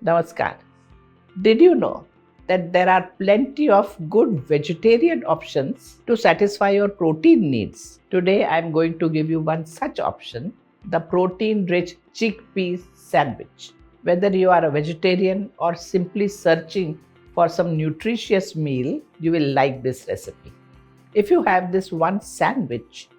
Namaskar. Did you know that there are plenty of good vegetarian options to satisfy your protein needs? Today I am going to give you one such option, the protein rich chickpea sandwich. Whether you are a vegetarian or simply searching for some nutritious meal, you will like this recipe. If you have this one sandwich,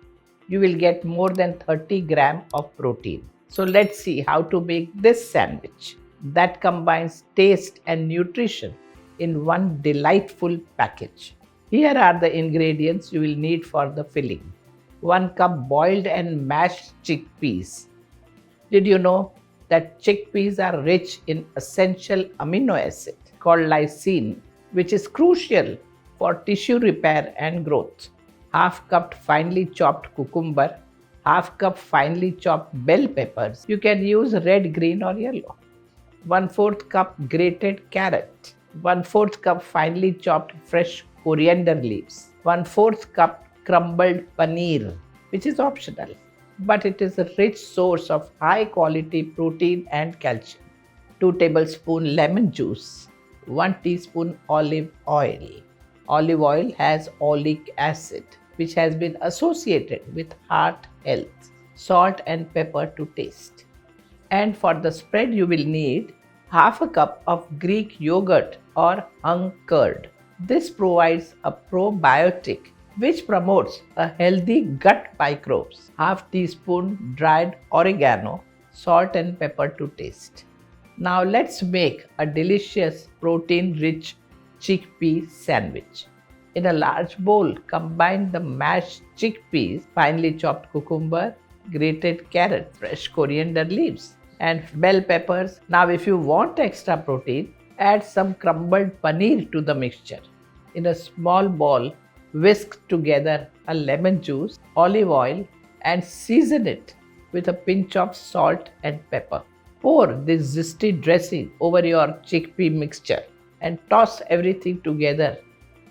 you will get more than 30 grams of protein. So let's see how to make this sandwich that combines taste and nutrition in one delightful package. Here are the ingredients you will need for the filling. 1 cup boiled and mashed chickpeas. Did you know that chickpeas are rich in essential amino acid called lysine, which is crucial for tissue repair and growth? Half cup finely chopped cucumber, half cup finely chopped bell peppers. You can use red, green or yellow. 1/4 cup grated carrot, 1/4 cup finely chopped fresh coriander leaves, 1/4 cup crumbled paneer, which is optional, but it is a rich source of high quality protein and calcium. 2 tablespoons lemon juice, 1 teaspoon olive oil. Olive oil has oleic acid, which has been associated with heart health. Salt and pepper to taste. And for the spread, you will need half a cup of Greek yogurt or hung curd. This provides a probiotic which promotes a healthy gut microbes. Half teaspoon dried oregano, salt and pepper to taste. Now let's make a delicious protein-rich chickpea sandwich. In a large bowl, combine the mashed chickpeas, finely chopped cucumber, grated carrot, fresh coriander leaves, and bell peppers. Now, if you want extra protein, add some crumbled paneer to the mixture. In a small bowl, whisk together a lemon juice, olive oil, and season it with a pinch of salt and pepper. Pour this zesty dressing over your chickpea mixture and toss everything together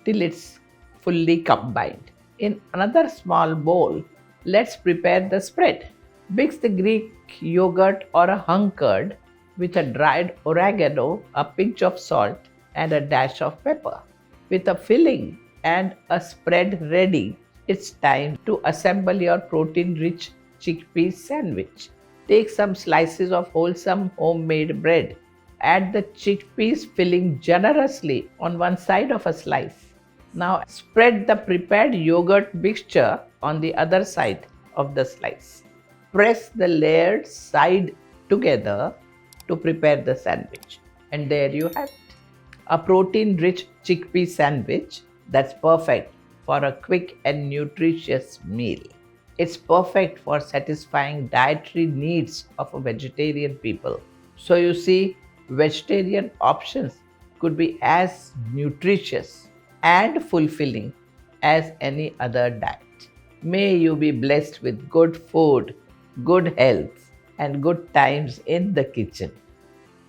till it's fully combined. In another small bowl, let's prepare the spread. Mix the Greek yogurt or a hung curd with a dried oregano, a pinch of salt, and a dash of pepper. With a filling and a spread ready, it's time to assemble your protein-rich chickpea sandwich. Take some slices of wholesome homemade bread. Add the chickpeas filling generously on one side of a slice. Now spread the prepared yogurt mixture on the other side of the slice. Press the layered side together to prepare the sandwich. And there you have it. A protein-rich chickpea sandwich that's perfect for a quick and nutritious meal. It's perfect for satisfying dietary needs of a vegetarian people. So you see, vegetarian options could be as nutritious and fulfilling as any other diet. May you be blessed with good food, good health, and good times in the kitchen.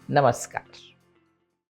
Namaskar.